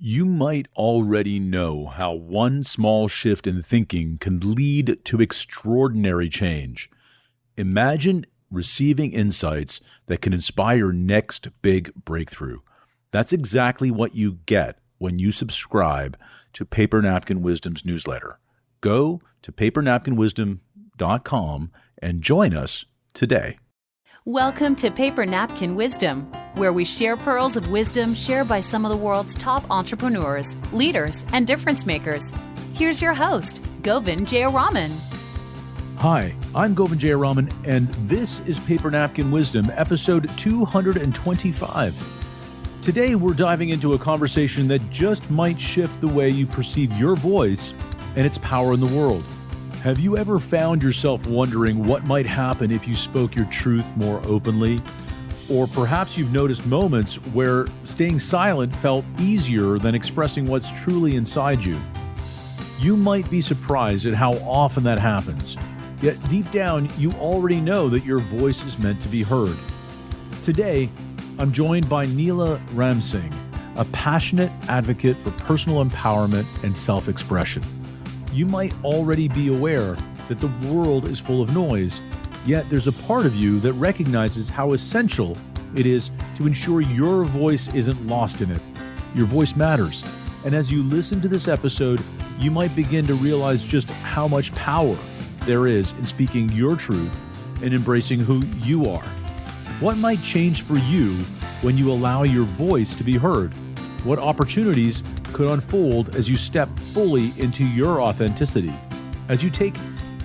You might already know how one small shift in thinking can lead to extraordinary change. Imagine receiving insights that can inspire your next big breakthrough. That's exactly what you get when you subscribe to Paper Napkin Wisdom's newsletter. Go to papernapkinwisdom.com and join us today. Welcome to Paper Napkin Wisdom, where we share pearls of wisdom shared by some of the world's top entrepreneurs, leaders, and difference makers. Here's your host, Govindh Jayaraman. Hi, I'm Govindh Jayaraman, and this is Paper Napkin Wisdom, episode 225. Today, we're diving into a conversation that just might shift the way you perceive your voice and its power in the world. Have you ever found yourself wondering what might happen if you spoke your truth more openly? Or perhaps you've noticed moments where staying silent felt easier than expressing what's truly inside you. You might be surprised at how often that happens. Yet deep down, you already know that your voice is meant to be heard. Today, I'm joined by Neila Ramsingh, a passionate advocate for personal empowerment and self-expression. You might already be aware that the world is full of noise, yet there's a part of you that recognizes how essential it is to ensure your voice isn't lost in it. Your voice matters. And as you listen to this episode, you might begin to realize just how much power there is in speaking your truth and embracing who you are. What might change for you when you allow your voice to be heard? What opportunities could unfold as you step fully into your authenticity? As you take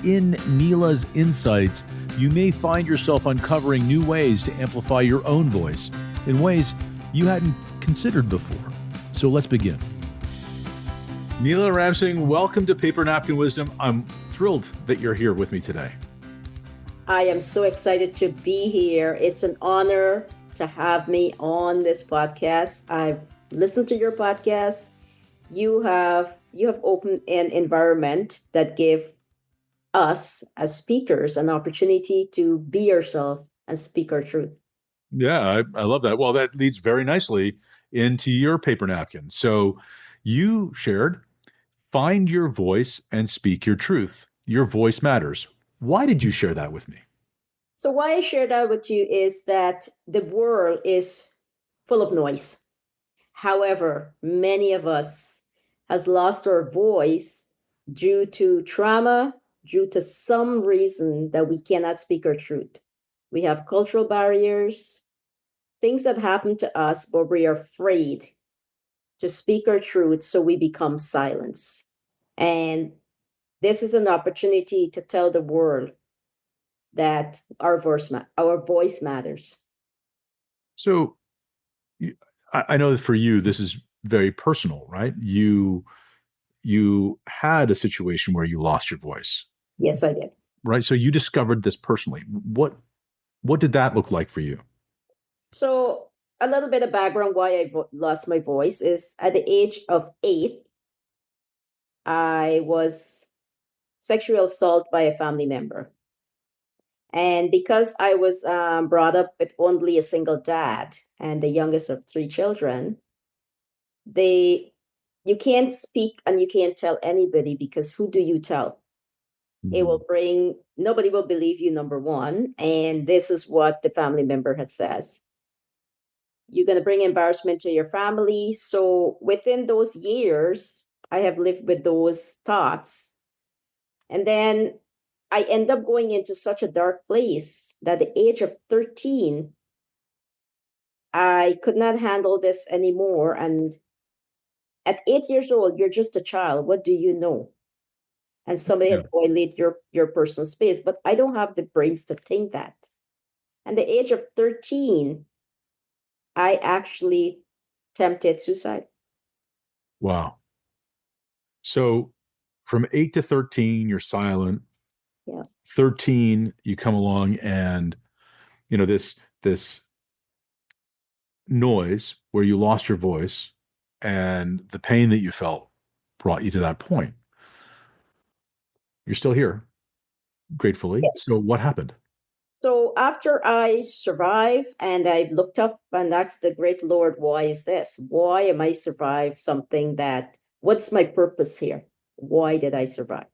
in Neilah's insights, you may find yourself uncovering new ways to amplify your own voice in ways you hadn't considered before. So let's begin. Neila Ramsingh, welcome to Paper Napkin Wisdom. I'm thrilled that you're here with me today. I am so excited to be here. It's an honor to have me on this podcast. I've listened to your podcast. You have opened an environment that give us as speakers an opportunity to be yourself and speak our truth. Yeah, I love that. Well, that leads very nicely into your paper napkin. So you shared, find your voice and speak your truth. Your voice matters. Why did you share that with me? So why I share that with you is that the world is full of noise. However, many of us has lost our voice due to trauma, due to some reason that we cannot speak our truth. We have cultural barriers, things that happen to us, but we are afraid to speak our truth, so we become silent. And this is an opportunity to tell the world that our voice matters. So I know that for you, this is very personal, right? You had a situation where you lost your voice. Yes, I did. Right. So you discovered this personally. What did that look like for you? So a little bit of background why I lost my voice is at the age of 8, I was sexually assaulted by a family member. And because I was brought up with only a single dad and the youngest of 3 children, you can't speak and you can't tell anybody, because who do you tell? Nobody will believe you, number one. And this is what the family member had says. You're going to bring embarrassment to your family. So within those years, I have lived with those thoughts. And then I end up going into such a dark place that at the age of 13, I could not handle this anymore. And at 8 years old, you're just a child. What do you know? And somebody had violated your personal space. But I don't have the brains to think that. At the age of 13, I actually attempted suicide. Wow. So from 8 to 13, you're silent. Yeah. 13, you come along and, this noise where you lost your voice and the pain that you felt brought you to that point. You're still here, gratefully. Yes. So what happened? So after I survive and I looked up and asked the great Lord, why is this? Why am I survive something what's my purpose here? Why did I survive?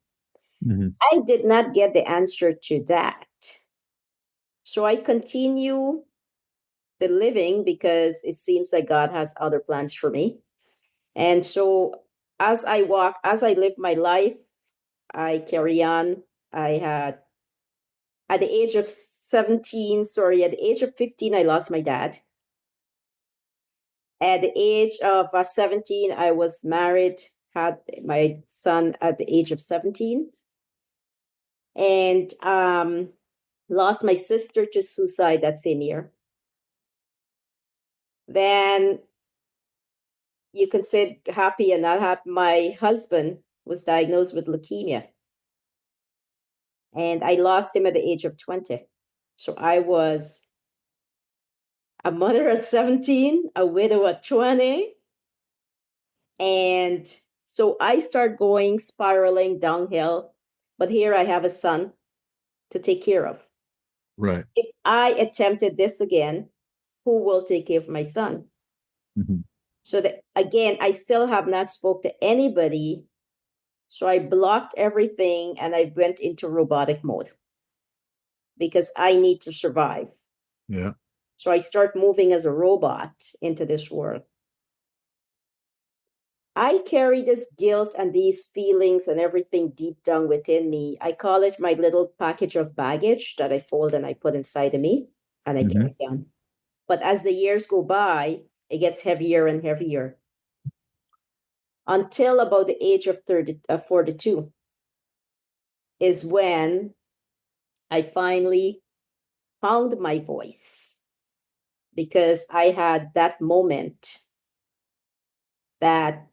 Mm-hmm. I did not get the answer to that. So I continue the living because it seems like God has other plans for me. And so as I live my life, I carry on. I had at the age of 17, sorry, at the age of 15, I lost my dad. At the age of 17, I was married, had my son at the age of 17, and lost my sister to suicide that same year. Then you can say happy and not happy. My husband was diagnosed with leukemia, and I lost him at the age of 20. So I was a mother at 17, a widow at 20. And so I start going spiraling downhill. But here I have a son to take care of. Right. If I attempted this again, who will take care of my son? Mm-hmm. So that again, I still have not spoke to anybody. So I blocked everything and I went into robotic mode because I need to survive. Yeah. So I start moving as a robot into this world. I carry this guilt and these feelings and everything deep down within me. I call it my little package of baggage that I fold and I put inside of me and I carry on. But as the years go by, it gets heavier and heavier until about the age of 42 is when I finally found my voice, because I had that moment that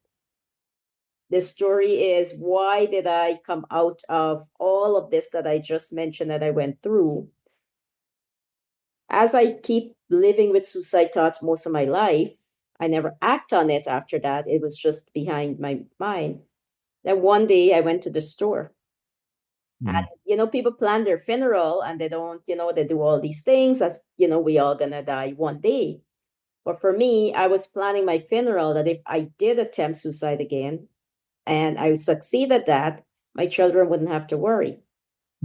the story is, why did I come out of all of this that I just mentioned that I went through? As I keep living with suicide thoughts most of my life, I never act on it after that. It was just behind my mind. Then one day I went to the store. And, people plan their funeral and they don't, they do all these things as, we all gonna die one day. But for me, I was planning my funeral that if I did attempt suicide again and I succeed at that, my children wouldn't have to worry.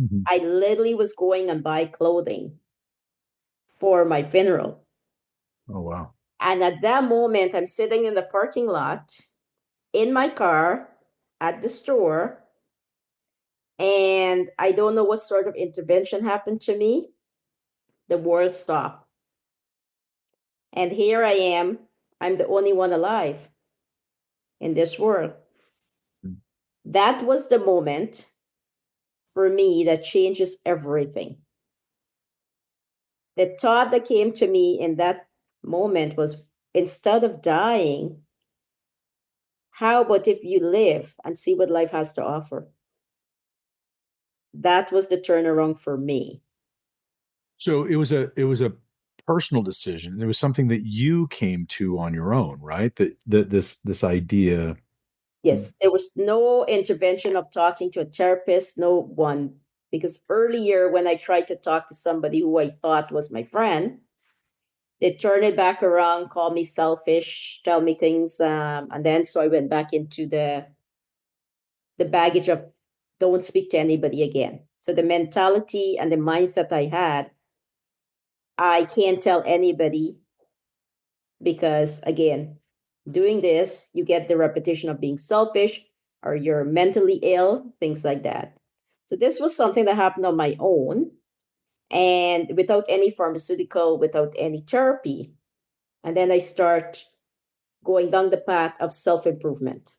Mm-hmm. I literally was going and buy clothing for my funeral. Oh, wow. And at that moment, I'm sitting in the parking lot in my car at the store. And I don't know what sort of intervention happened to me. The world stopped. And here I am. I'm the only one alive in this world. Mm. That was the moment for me that changes everything. The thought that came to me in that moment was, instead of dying, how about if you live and see what life has to offer? That was the turnaround for me. So it was a personal decision. It was something that you came to on your own, right? That this idea. Yes, there was no intervention of talking to a therapist, no one. Because earlier, when I tried to talk to somebody who I thought was my friend, they turned it back around, called me selfish, tell me things, and then so I went back into the baggage of don't speak to anybody again. So the mentality and the mindset I had, I can't tell anybody because, again, doing this, you get the repetition of being selfish or you're mentally ill, things like that. So this was something that happened on my own and without any pharmaceutical, without any therapy. And then I start going down the path of self-improvement.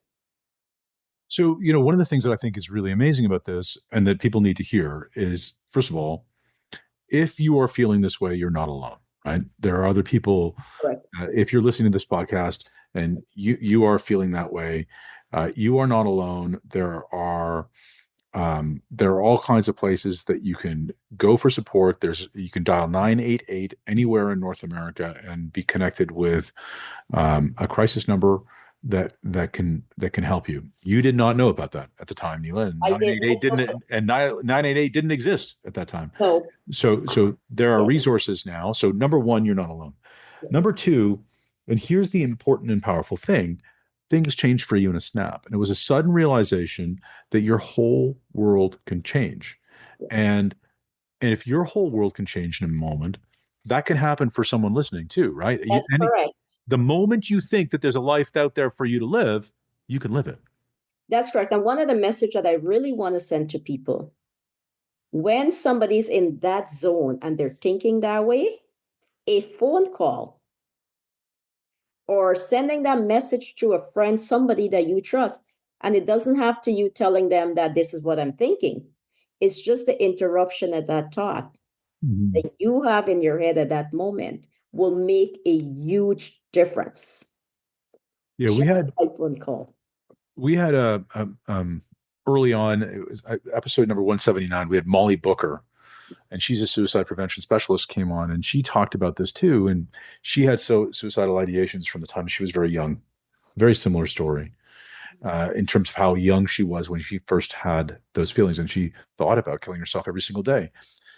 So, one of the things that I think is really amazing about this and that people need to hear is, first of all, if you are feeling this way, you're not alone, right? There are other people. Correct. If you're listening to this podcast and you are feeling that way, you are not alone. There are all kinds of places that you can go for support. You can dial 988 anywhere in North America and be connected with a crisis number that can help you. You did not know about that at the time, Neila, and I did. 988 didn't, and 988 didn't exist at that time. No. So there are Yeah. resources now. So number one, you're not alone. Yeah. Number two, and here's the important and powerful thing, things changed for you in a snap. And it was a sudden realization that your whole world can change. Yeah. And if your whole world can change in a moment, that can happen for someone listening too, right? That's correct. The moment you think that there's a life out there for you to live, you can live it. That's correct. And one of the messages that I really want to send to people, when somebody's in that zone and they're thinking that way, a phone call or sending that message to a friend, somebody that you trust, and it doesn't have to you telling them that this is what I'm thinking. It's just the interruption of that thought that you have in your head at that moment will make a huge difference. Yeah, we had a phone call. We had early on, it was episode number 179. We had Molly Booker, and she's a suicide prevention specialist, came on, and she talked about this too. And she had suicidal ideations from the time she was very young. Very similar story in terms of how young she was when she first had those feelings, and she thought about killing herself every single day.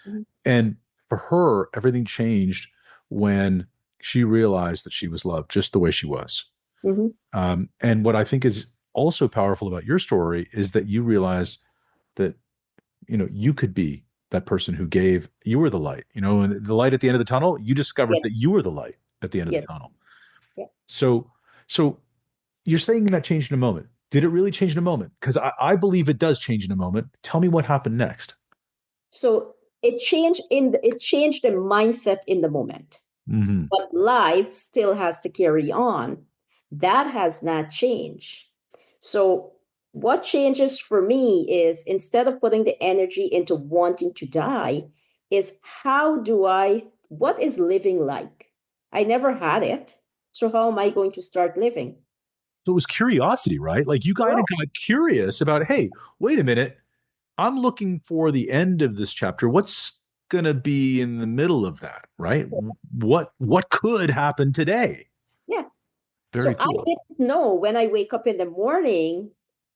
Mm-hmm. And for her, everything changed when she realized that she was loved just the way she was. Mm-hmm. And what I think is also powerful about your story is that you realized that, you could be that person who you were the light, and the light at the end of the tunnel, you discovered that you were the light at the end of the tunnel. Yeah. So you're saying that changed in a moment. Did it really change in a moment? Because I believe it does change in a moment. Tell me what happened next. So it changed the mindset in the moment. Mm-hmm. But life still has to carry on. That has not changed. So what changes for me is, instead of putting the energy into wanting to die, is what is living like? I never had it. So how am I going to start living? So it was curiosity, right? Like you kind of got curious about, hey, wait a minute. I'm looking for the end of this chapter. What's going to be in the middle of that, right? What could happen today? Yeah. Very cool. I didn't know when I wake up in the morning,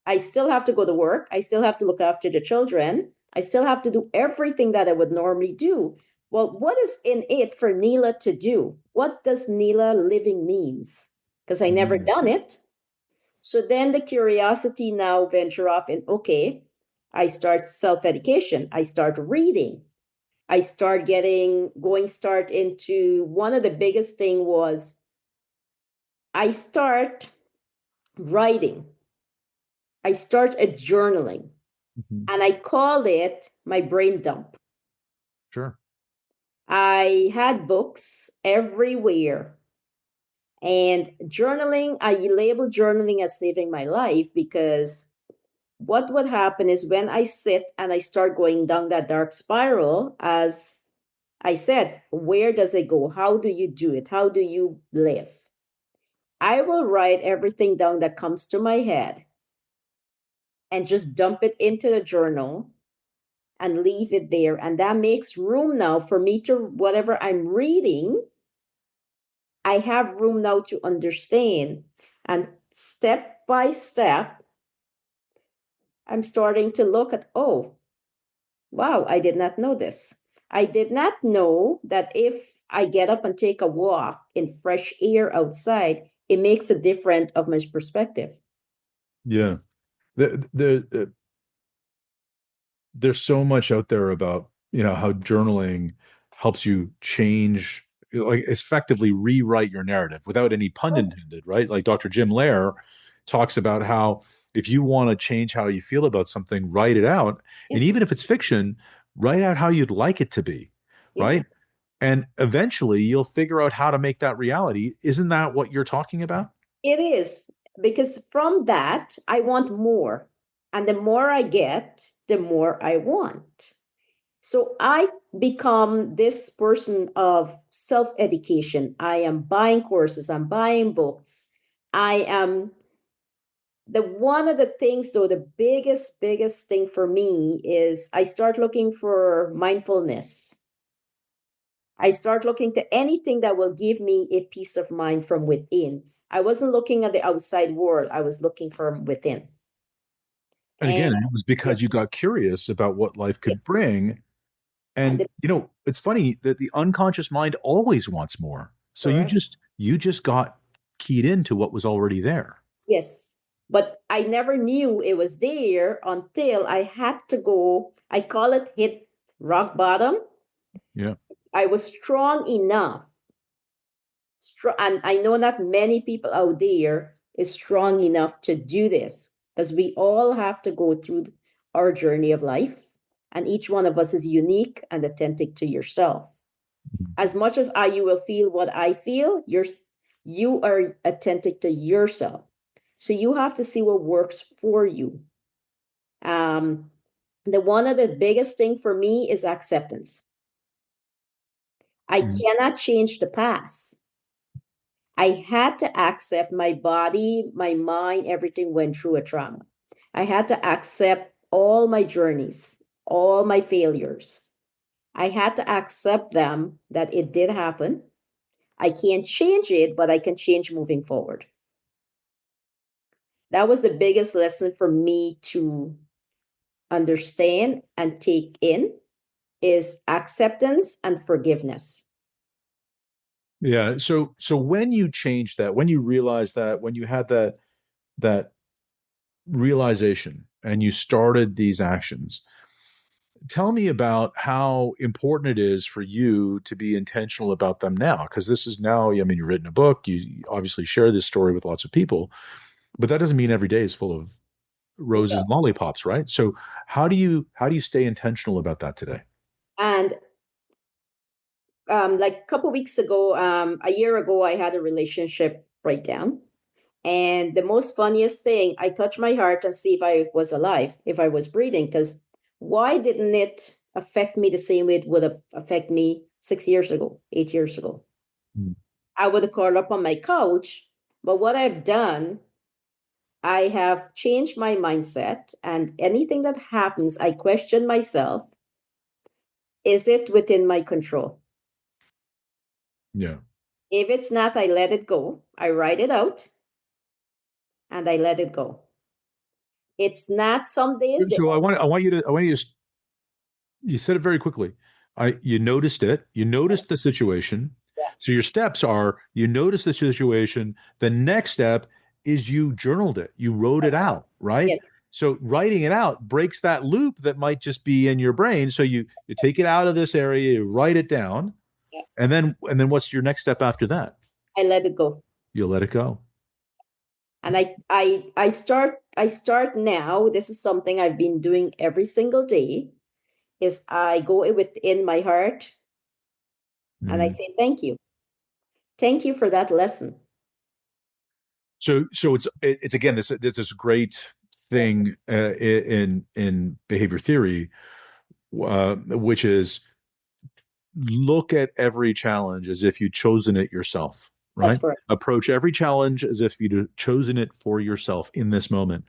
I still have to go to work. I still have to look after the children. I still have to do everything that I would normally do. Well, what is in it for Neilah to do? What does Neilah living means? Because I never done it. So then the curiosity now venture off in, okay, I start self-education. I start reading. I start into one of the biggest thing was I start writing. I start a journaling. Mm-hmm. And I called it my brain dump. Sure. I had books everywhere. And journaling, I label journaling as saving my life, because what would happen is when I sit and I start going down that dark spiral, as I said, where does it go? How do you do it? How do you live? I will write everything down that comes to my head and just dump it into the journal and leave it there. And that makes room now for me to, whatever I'm reading, I have room now to understand. And step by step, I'm starting to look at, oh, wow, I did not know this. I did not know that if I get up and take a walk in fresh air outside, it makes a difference of my perspective. Yeah. There's so much out there about, how journaling helps you change, like effectively rewrite your narrative without any pun intended, right? Like Dr. Jim Loehr talks about how if you want to change how you feel about something, write it out. Yeah. And even if it's fiction, write out how you'd like it to be, yeah. Right? And eventually you'll figure out how to make that reality. Isn't that what you're talking about? It is, because from that, I want more. And the more I get, the more I want. So I become this person of self-education. I am buying courses, I'm buying books. One of the things, though, the biggest thing for me is I start looking for mindfulness. I start looking to anything that will give me a peace of mind from within. I wasn't looking at the outside world. I was looking from within. And And again, it was because you got curious about what life could yes, bring. and And it's funny that the unconscious mind always wants more. So correct. you just got keyed into what was already there. Yes. But I never knew it was there until I had to go, I call it hit rock bottom. Yeah. I was strong enough. And I know not many people out there is strong enough to do this because we all have to go through our journey of life. And each one of us is unique and authentic to yourself. As much as you will feel what I feel, you are authentic to yourself. So you have to see what works for you. The one of the biggest thing for me is acceptance. I cannot change the past. I had to accept my body, my mind, everything went through a trauma. I had to accept all my journeys, all my failures. I had to accept them that it did happen. I can't change it, but I can change moving forward. That was the biggest lesson for me to understand and take in is acceptance and forgiveness. Yeah. So when you changed that, when you realized that, when you had that realization and you started these actions, tell me about how important it is for you to be intentional about them now. Because this is now, I mean, you've written a book, you obviously share this story with lots of people, but that doesn't mean every day is full of roses and lollipops, right? So how do you stay intentional about that today? And like a couple weeks ago, a year ago, I had a relationship breakdown. And the most funniest thing, I touched my heart and see if I was alive, if I was breathing, because why didn't it affect me the same way it would have affected me 6 years ago, 8 years ago? Mm. I would have curled up on my couch. But what I've done, I have changed my mindset. And anything that happens, I question myself, is it within my control? Yeah. If it's not, I let it go. I write it out and I let it go. It's not some days. So I want you to you said it very quickly. You noticed it. You noticed the situation. Yeah, So your steps are you notice the situation. The next step is you journaled it. You wrote it that's right. out, right? Yes, So writing it out breaks that loop that might just be in your brain. So you take it out of this area, you write it down, yeah. and then what's your next step after that? I let it go. You let it go. And I start now. This is something I've been doing every single day. Is I go within my heart and I Mhm. say thank you. Thank you for that lesson. So it's again this great thing in behavior theory, which is look at every challenge as if you'd chosen it yourself, That's right? correct. Approach every challenge as if you'd chosen it for yourself in this moment.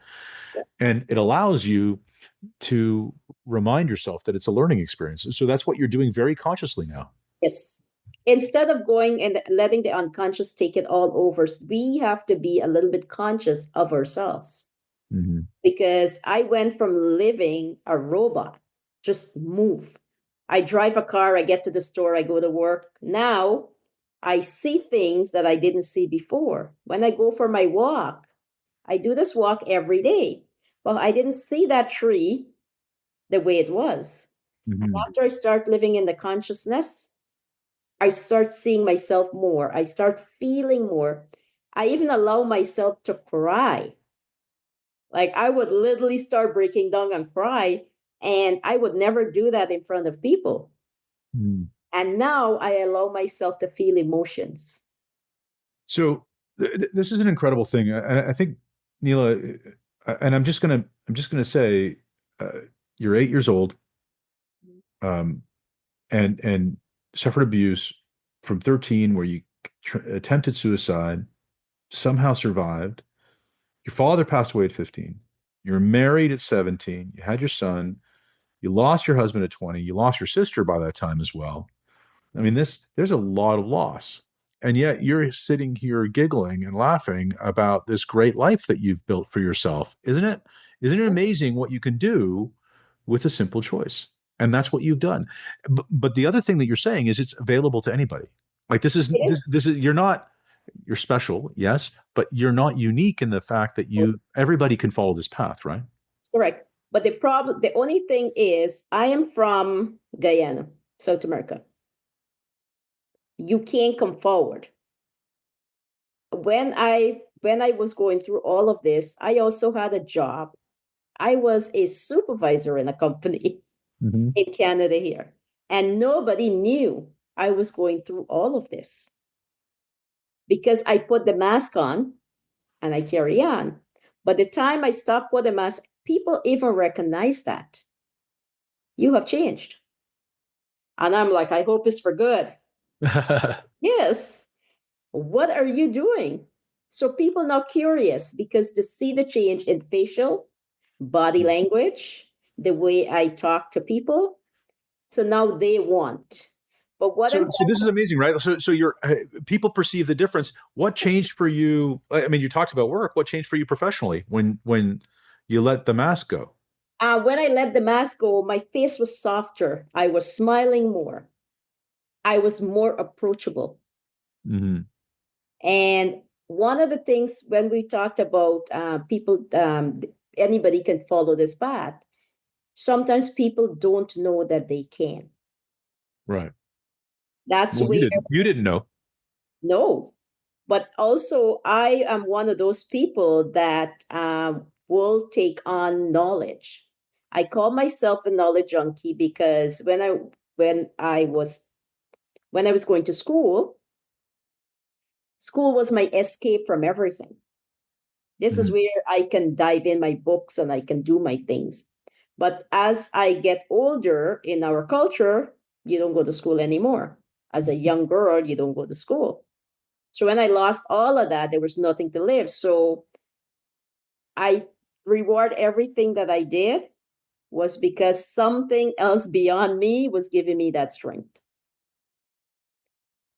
Yeah. And it allows you to remind yourself that it's a learning experience. So that's what you're doing very consciously now. Yes. Instead of going and letting the unconscious take it all over, we have to be a little bit conscious of ourselves. Mhm. Because I went from living a robot, just move. I drive a car, I get to the store, I go to work. Now I see things that I didn't see before. When I go for my walk, I do this walk every day. Well, I didn't see that tree the way it was. And Mhm. after I start living in the consciousness, I start seeing myself more. I start feeling more. I even allow myself to cry. Like I would literally start breaking down and cry, and I would never do that in front of people. Mhm. And now I allow myself to feel emotions. So this is an incredible thing. I think Neilah, and I'm just gonna say, uh, you're 8 years old, um, and suffered abuse from 13, where you attempted suicide, somehow survived. Your father passed away at 15. You were married at 17. You had your son. You lost your husband at 20. You lost your sister by that time as well. I mean, there's a lot of loss. And yet you're sitting here giggling and laughing about this great life that you've built for yourself. Isn't it? Isn't it amazing what you can do with a simple choice? And that's what you've done. But the other thing that you're saying is it's available to anybody. Like It is this is you're special, yes, but you're not unique in the fact that everybody can follow this path, right? correct. But the only thing is, I am from Guyana, South America. You can't come forward. When I was going through all of this, I also had a job. I was a supervisor in a company in Canada here, and nobody knew I was going through all of this because I put the mask on and I carry on. But the time I stopped with the mask, people even recognize that you have changed. And I'm like, I hope it's for good. Yes. What are you doing? So people now curious because they see the change in facial, body language, the way I talk to people. So now they want. But what I'm So this is amazing, right? So you're people perceive the difference. What changed for you? I mean, you talked about work. What changed for you professionally when you let the mask go? when I let the mask go, my face was softer. I was smiling more. I was more approachable. Hmm. And one of the things when we talked about people, anybody can follow this path. Sometimes people don't know that they can. Right. That's Well, where you didn't know. no. But also, I am one of those people that will take on knowledge. I call myself a knowledge junkie because when I was going to school, school was my escape from everything. This is Mhm. where I can dive in my books and I can do my things. But as I get older in our culture, you don't go to school anymore. As a young girl, you don't go to school. So when I lost all of that, there was nothing to live. So I reward everything that I did was because something else beyond me was giving me that strength.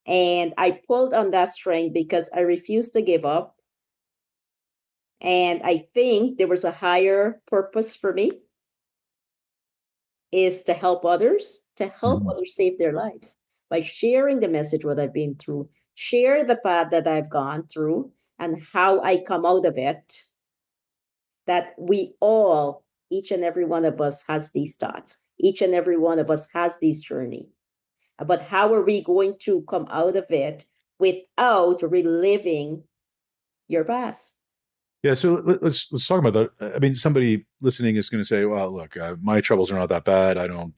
And I pulled on that strength because I refused to give up. And I think there was a higher purpose for me is to help Mhm. others save their lives by sharing the message what I've been through, share the path that I've gone through and how I come out of it. That we all, each and every one of us has these thoughts. Each and every one of us has this journey. But how are we going to come out of it without reliving your past? Yeah, so let's talk about that. I mean, somebody listening is going to say, "Well, look, my troubles are not that bad. I don't.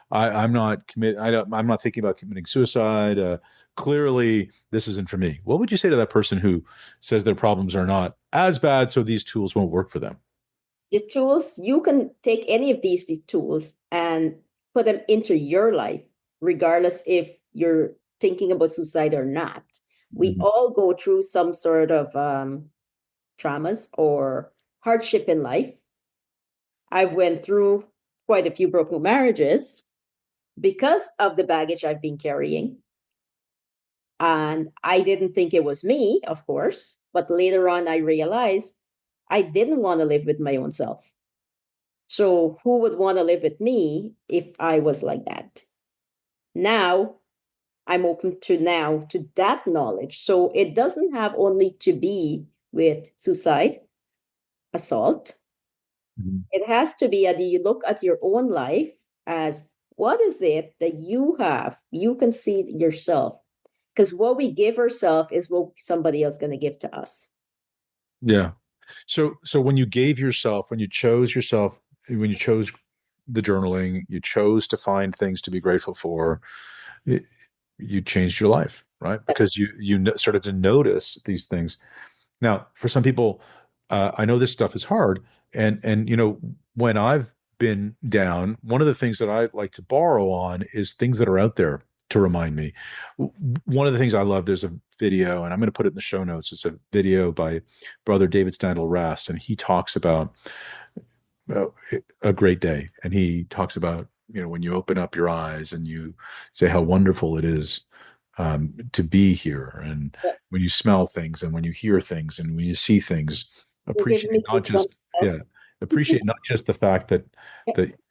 I'm not commit. I don't. I'm not thinking about committing suicide. Clearly, this isn't for me." What would you say to that person who says their problems are not as bad, so these tools won't work for them? The tools, you can take any of these tools and put them into your life, regardless if you're thinking about suicide or not. We Mhm. all go through some sort of traumas or hardship in life. I've went through quite a few broken marriages because of the baggage I've been carrying. And I didn't think it was me, of course, but later on I realized I didn't want to live with my own self. So who would want to live with me if I was like that? Now I'm open to that knowledge. So it doesn't have only to be with suicide, assault. Mhm. It has to be that you look at your own life as what is it that you have? You can see yourself. Because what we give ourselves is what somebody else going to give to us. Yeah. So when you gave yourself, when you chose yourself, when you chose the journaling, you chose to find things to be grateful for, it, you changed your life, right? Because started to notice these things. Now, for some people, I know this stuff is hard, and when I've been down, one of the things that I like to borrow on is things that are out there to remind me. One of the things I love, there's a video, and I'm going to put it in the show notes. It's a video by Brother David Standel Rast, and he talks about uh, a great day, and he talks about when you open up your eyes and you say how wonderful it is to be here. And Yeah. when you smell things and when you hear things and when you see things, You give appreciate me not just, goosebumps. yeah, appreciate not just the fact that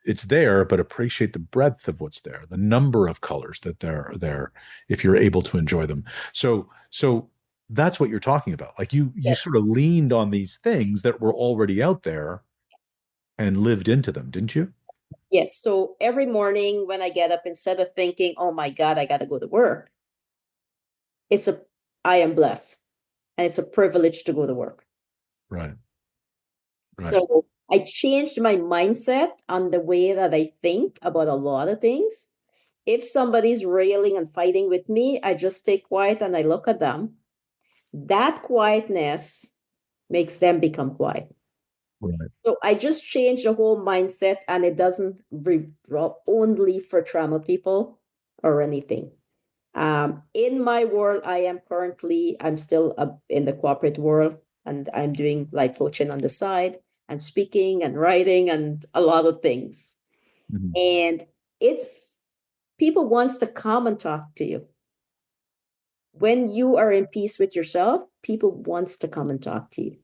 it's there, but appreciate the breadth of what's there, the number of colors that are there, if you're able to enjoy them. So that's what you're talking about. Like you sort of Yes. leaned on these things that were already out there and lived into them, didn't you? Yes. So every morning when I get up, instead of thinking, oh my God, I got to go to work, it's a, I am blessed and it's a privilege to go to work. Right. Right. So I changed my mindset on the way that I think about a lot of things. If somebody's railing and fighting with me, I just stay quiet and I look at them. That quietness makes them become quiet. Right. So I just changed the whole mindset, and it doesn't only for trauma people or anything. In my world, I'm still in the corporate world, and I'm doing life coaching on the side and speaking and writing and a lot of things. Mhm. And it's people wants to come and talk to you. When you are in peace with yourself, people wants to come and talk to you.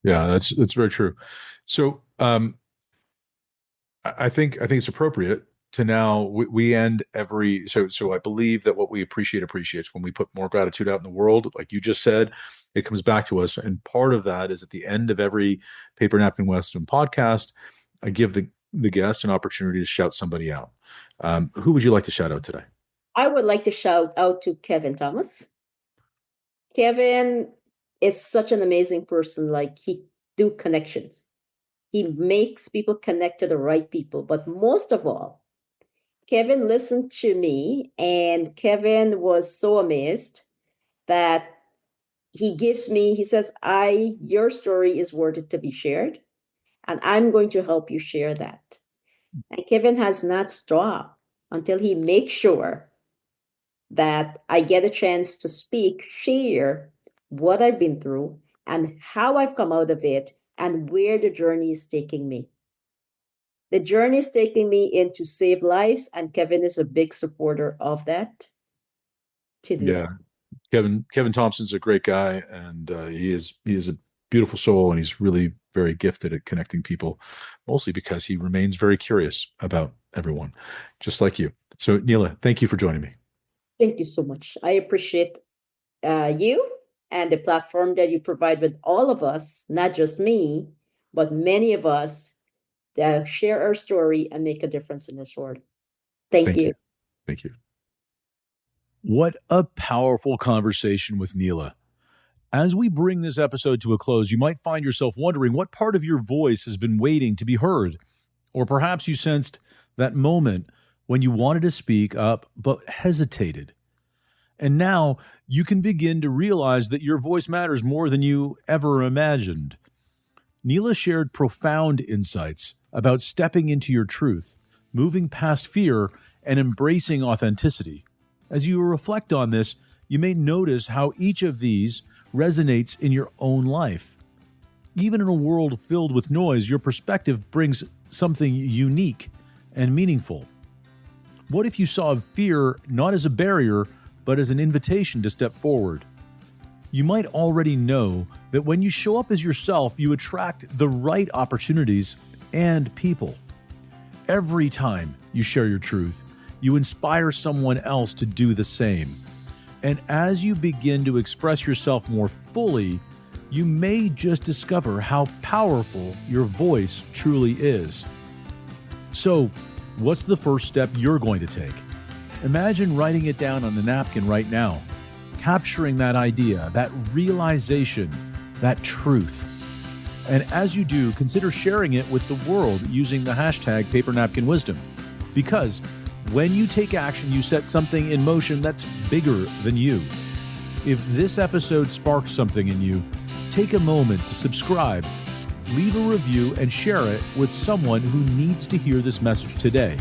Yeah, that's very true. So I think it's appropriate to now we end every so I believe that what we appreciate appreciates. When we put more gratitude out in the world, like you just said, it comes back to us. And part of that is at the end of every Paper Napkin Wisdom podcast, I give the guest an opportunity to shout somebody out. Who would you like to shout out today? I would like to shout out to Kevin Thomas. Kevin is such an amazing person. Like, he do connections. He makes people connect to the right people. But most of all, Kevin listened to me, and Kevin was so amazed that he says, your story is worthy to be shared, and I'm going to help you share that. And Kevin has not stopped until he makes sure that I get a chance to speak, share what I've been through and how I've come out of it and where the journey is taking me. The journey is taking me in to save lives, and Kevin is a big supporter of that. To do Yeah, that. Kevin Thompson's a great guy, and he is a beautiful soul, and he's really very gifted at connecting people, mostly because he remains very curious about everyone, just like you. So, Neilah, thank you for joining me. Thank you so much. I appreciate you and the platform that you provide with all of us, not just me, but many of us that share our story and make a difference in this world. Thank you. Thank you. What a powerful conversation with Neilah. As we bring this episode to a close, you might find yourself wondering what part of your voice has been waiting to be heard. Or perhaps you sensed that moment when you wanted to speak up but hesitated. And now you can begin to realize that your voice matters more than you ever imagined. Neilah shared profound insights about stepping into your truth, moving past fear, and embracing authenticity. As you reflect on this, you may notice how each of these resonates in your own life. Even in a world filled with noise, your perspective brings something unique and meaningful. What if you saw fear not as a barrier, but as an invitation to step forward? You might already know that when you show up as yourself, you attract the right opportunities and people. Every time you share your truth, you inspire someone else to do the same. And as you begin to express yourself more fully, you may just discover how powerful your voice truly is. So, what's the first step you're going to take? Imagine writing it down on a napkin right now, capturing that idea, that realization, that truth. And as you do, consider sharing it with the world using the hashtag Paper Napkin Wisdom. Because when you take action, you set something in motion that's bigger than you. If this episode sparked something in you, take a moment to subscribe, leave a review, and share it with someone who needs to hear this message today.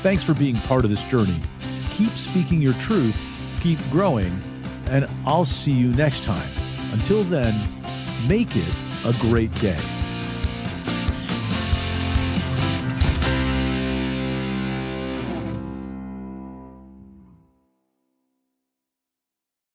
Thanks for being part of this journey. Keep speaking your truth, keep growing, and I'll see you next time. Until then, make it a great day.